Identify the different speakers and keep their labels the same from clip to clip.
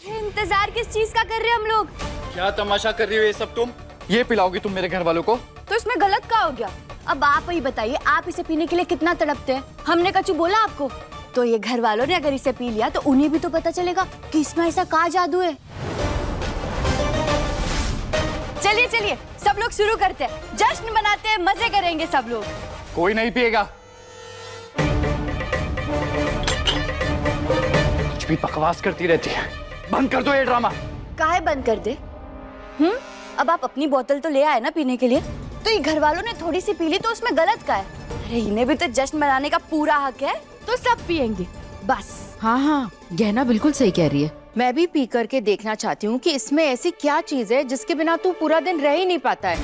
Speaker 1: इंतजार किस चीज का कर रहे हैं हम लोग?
Speaker 2: क्या तमाशा कर रही हो ये सब तुम? ये पिलाओगी तुम मेरे घर वालों को?
Speaker 1: तो इसमें गलत क्या हो गया? अब आप ही बताइए, आप इसे पीने के लिए कितना तड़पते हैं? हमने कछु बोला आपको? तो ये घर वालों ने अगर इसे पी लिया तो उन्हें भी तो पता चलेगा कि इसमें ऐसा क्या जादू है। चलिए चलिए सब लोग शुरू करते हैं, जश्न मनाते हैं, मजे करेंगे सब लोग।
Speaker 2: कोई नहीं पिएगा। कुछ भी बकवास करती रहती है, बंद कर दो ये ड्रामा।
Speaker 1: काहे बंद कर दे? अब आप अपनी बोतल तो ले आए ना पीने के लिए, तो ये घर वालों ने थोड़ी सी पी ली तो उसमें गलत क्या है? अरे इन्हें भी तो जश्न मनाने का पूरा हक है, तो सब पियेंगे बस।
Speaker 3: हाँ हाँ, गहना बिल्कुल सही कह रही है। मैं भी पी करके देखना चाहती हूँ कि इसमें ऐसी क्या चीज है जिसके बिना तू पूरा दिन रह ही नहीं पाता है।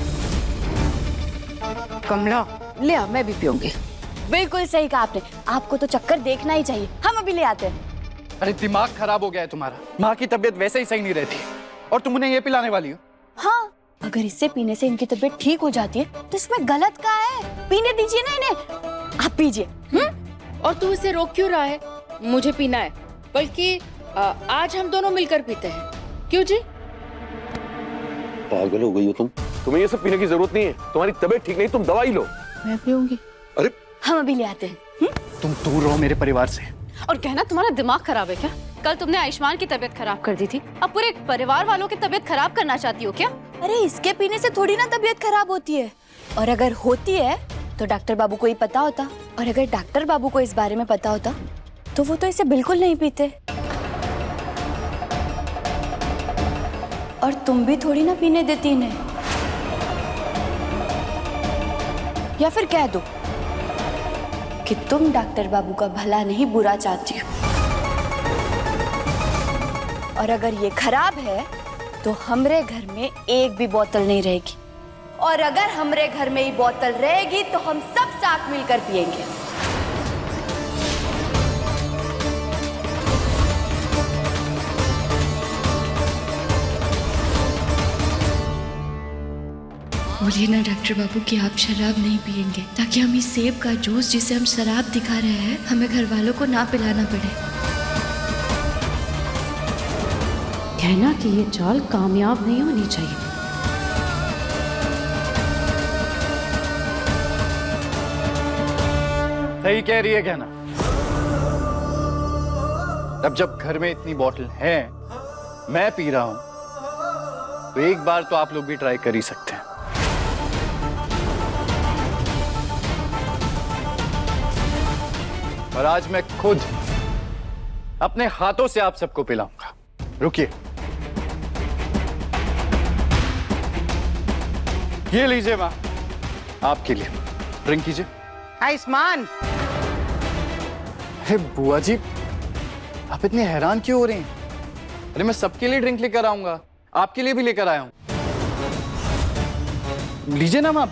Speaker 3: कमला ले आ, मैं भी पीऊंगी।
Speaker 1: बिल्कुल सही कहा आपने, आपको तो चक्कर देखना ही चाहिए, हम अभी ले आते हैं।
Speaker 2: अरे दिमाग खराब हो गया है तुम्हारा। माँ की तबीयत वैसे ही सही नहीं रहती और तुम उन्हें ये पिलाने वाली हो?
Speaker 1: हाँ, अगर इससे पीने से इनकी तबीयत ठीक हो जाती है तो इसमें गलत क्या है? पीने दीजिए ना इन्हें, आप पीजिए।
Speaker 3: और तू इसे रोक क्यों रहा है? मुझे पीना है, बल्कि आज हम दोनों मिलकर पीते हैं। क्यों जी?
Speaker 4: पागल हो गई हो तुम? तुम्हें ये सब पीने की जरूरत नहीं है, तुम्हारी तबीयत ठीक नहीं, तुम दवाई लो।
Speaker 3: मैं पीऊंगी।
Speaker 4: अरे
Speaker 1: हम अभी ले आते हैं।
Speaker 2: तुम दूर रहो मेरे परिवार से।
Speaker 5: और कहना तुम्हारा दिमाग खराब है क्या? कल तुमने आयुष्मान की तबीयत खराब कर दी थी, अब पूरे परिवार वालों की तबीयत खराब करना चाहती हो क्या?
Speaker 1: अरे इसके पीने से थोड़ी ना तबीयत खराब होती है, और अगर होती है तो डॉक्टर बाबू को ही पता होता, और अगर डॉक्टर बाबू को इस बारे में पता होता तो वो तो इसे बिल्कुल नहीं पीते। और तुम भी थोड़ी ना पीने देती इन्हें, या फिर कह दो कि तुम डॉक्टर बाबू का भला नहीं बुरा चाहती हो। और अगर ये खराब है तो हमरे घर में एक भी बोतल नहीं रहेगी, और अगर हमरे घर में ही बोतल रहेगी तो हम सब साथ मिलकर पिएंगे।
Speaker 6: बोलिए ना डॉक्टर बाबू कि आप शराब नहीं पिएंगे, ताकि हम इस सेब का जूस जिसे हम शराब दिखा रहे हैं हमें घर वालों को ना पिलाना पड़े।
Speaker 3: कहना कि ये चाल कामयाब नहीं होनी चाहिए।
Speaker 2: सही कह रही है कहना। अब जब घर में इतनी बोतल है, मैं पी रहा हूं, तो एक बार तो आप लोग भी ट्राई कर ही सकते हैं। और आज मैं खुद अपने हाथों से आप सबको पिलाऊंगा। रुकिए, ये लीजिए माँ, आपके लिए ड्रिंक कीजिए।
Speaker 7: आयुष्मान,
Speaker 2: अरे बुआ जी, आप इतने हैरान क्यों हो रही हैं? अरे मैं सबके लिए ड्रिंक लेकर आऊंगा, आपके लिए भी लेकर आया हूं। लीजिए ना माँ।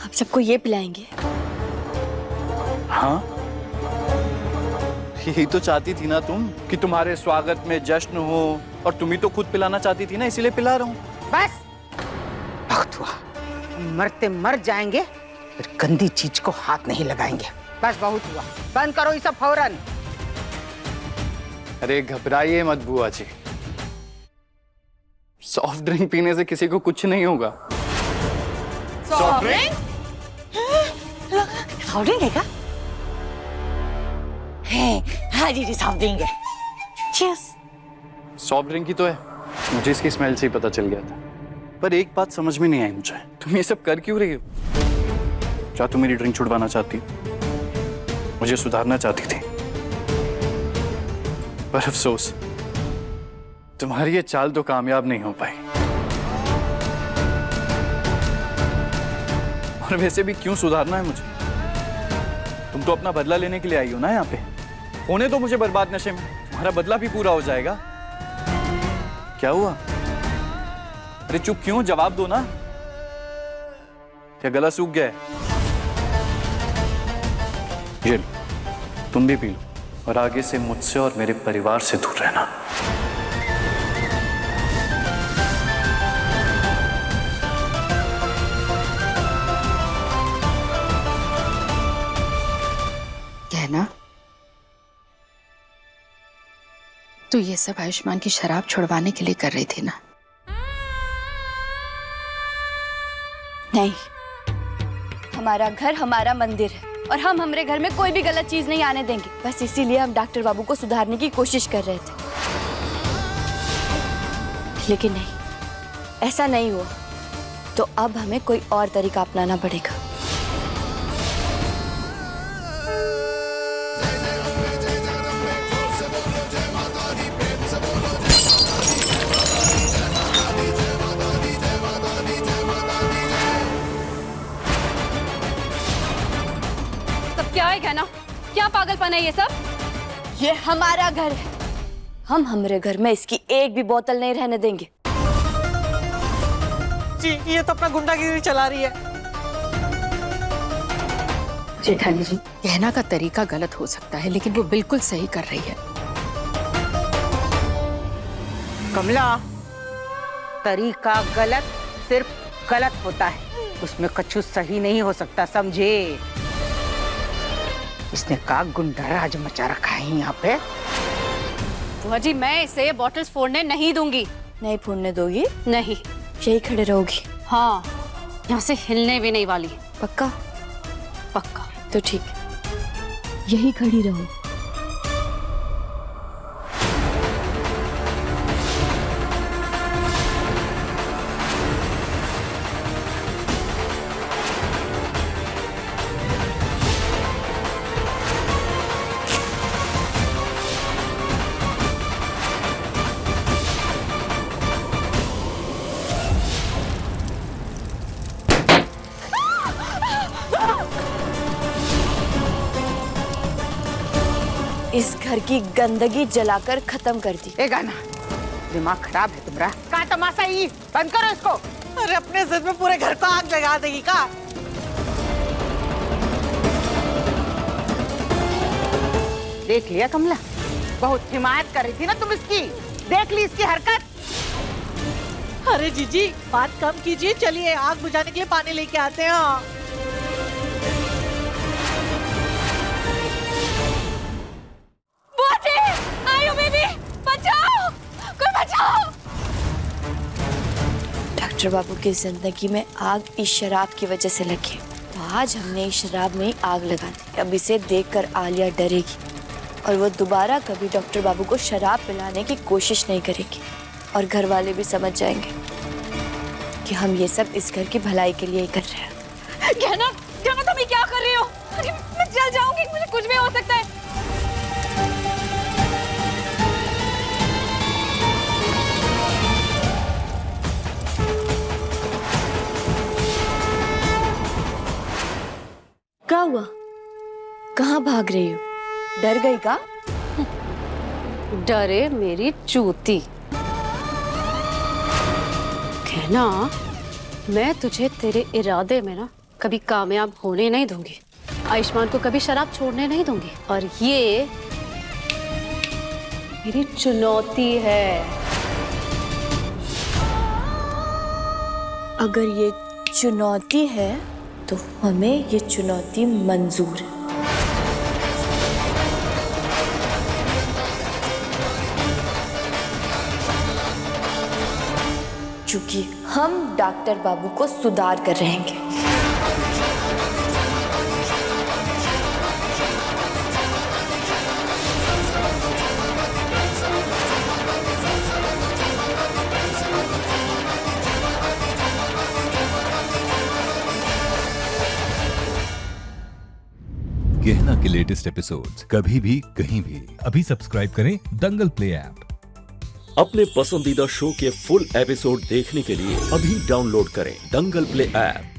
Speaker 1: आप सबको ये पिलाएंगे?
Speaker 2: हाँ, यही तो चाहती थी ना तुम, कि तुम्हारे स्वागत में जश्न हो, और तुम ही तो खुद पिलाना चाहती थी ना, इसीलिए पिला रहा हूं।
Speaker 7: बस बहुत हुआ, मरते मर जाएंगे, फिर गंदी चीज को हाथ नहीं लगाएंगे। बस बहुत हुआ, बंद करो ये सब फौरन।
Speaker 2: अरे घबराइए मत बुआ जी, सॉफ्ट ड्रिंक पीने से किसी को कुछ नहीं होगा।
Speaker 5: Soft drink?
Speaker 7: सॉफ्ट ड्रिंक है क्या? हाँ जी जी, सॉफ्ट ड्रिंक है। चीयर्स।
Speaker 2: सॉफ्ट ड्रिंक ही तो है, मुझे इसकी स्मेल से ही पता चल गया था। पर एक बात समझ में नहीं आई मुझे, तुम ये सब कर क्यों रही हो? क्या तुम मेरी ड्रिंक छुड़वाना चाहती, मुझे सुधारना चाहती थी? पर अफसोस, तुम्हारी ये चाल तो कामयाब नहीं हो पाई। और वैसे भी क्यों सुधारना है मुझे? तुम तो अपना बदला लेने के लिए आई हो ना यहाँ पे। होने तो मुझे बर्बाद नशे में, तुम्हारा बदला भी पूरा हो जाएगा। क्या हुआ? अरे चुप क्यों, जवाब दो ना। क्या गला सूख गया है? ये लो, तुम भी पी लो, और आगे से मुझसे और मेरे परिवार से दूर रहना।
Speaker 3: कहना तू ये सब आयुष्मान की शराब छुड़वाने के लिए कर रही थी ना?
Speaker 1: नहीं, हमारा घर हमारा मंदिर है और हम हमारे घर में कोई भी गलत चीज नहीं आने देंगे। बस इसीलिए हम डॉक्टर बाबू को सुधारने की कोशिश कर रहे थे, लेकिन नहीं, ऐसा नहीं हुआ। तो अब हमें कोई और तरीका अपनाना पड़ेगा।
Speaker 5: सब क्या है कहना? क्या पागलपन है ये सब?
Speaker 1: ये हमारा घर है, हम हमारे घर में इसकी एक भी बोतल नहीं रहने देंगे।
Speaker 8: जी, ये तो अपना गुंडागिरी चला रही है।
Speaker 3: जेठानी जी, कहना का तरीका गलत हो सकता है, लेकिन वो बिल्कुल सही कर रही है।
Speaker 7: कमला, तरीका गलत सिर्फ गलत होता है, उसमें कछु सही नहीं हो सकता, समझे? इसने का गुंडा राज मचा रखा है यहाँ पे।
Speaker 5: बुआ जी, मैं इसे बॉटल्स फोड़ने नहीं दूंगी।
Speaker 1: नहीं फोड़ने दोगी?
Speaker 5: नहीं।
Speaker 1: यही खड़े रहोगी?
Speaker 5: हाँ, यहाँ से हिलने भी नहीं वाली।
Speaker 1: पक्का?
Speaker 5: पक्का।
Speaker 1: तो ठीक, यही खड़ी रहो। इस घर की गंदगी जलाकर खत्म कर दी।
Speaker 7: ए गाना, दिमाग खराब है तुम्हारा? का तमाशा ही, बंद करो इसको।
Speaker 8: अरे अपने जिद में पूरे घर को आग लगा देगी का?
Speaker 7: देख लिया कमला, बहुत हिमायत कर रही थी ना तुम इसकी, देख ली इसकी हरकत।
Speaker 8: अरे जीजी, बात कम कीजिए, चलिए आग बुझाने के लिए पानी लेके आते हैं।
Speaker 1: डॉक्टर बाबू की जिंदगी में आग इस शराब की वजह से लगी, तो आज हमने इस शराब में ही आग लगा दी। अब इसे देखकर आलिया डरेगी और वो दोबारा कभी डॉक्टर बाबू को शराब पिलाने की कोशिश नहीं करेगी, और घर वाले भी समझ जाएंगे कि हम ये सब इस घर की भलाई के लिए ही कर रहे हैं।
Speaker 5: कहना, तुम ये क्या कर रही हो? अरे मैं जल जाऊंगी, मुझे कुछ भी हो सकता है।
Speaker 1: क्या हुआ? कहाँ भाग रही हो? डर गई का?
Speaker 5: डरे मेरी चूती। कहना, मैं तुझे तेरे इरादे में ना कभी कामयाब होने नहीं दूंगी। आयुष्मान को कभी शराब छोड़ने नहीं दूंगी, और ये मेरी चुनौती है।
Speaker 1: अगर ये चुनौती है तो हमें ये चुनौती मंजूर है। क्योंकि हम डॉक्टर बाबू को सुधार कर रहेंगे।
Speaker 9: गहना के लेटेस्ट एपिसोड्स कभी भी कहीं भी अभी सब्सक्राइब करें दंगल प्ले ऐप।
Speaker 10: अपने पसंदीदा शो के फुल एपिसोड देखने के लिए अभी डाउनलोड करें दंगल प्ले ऐप।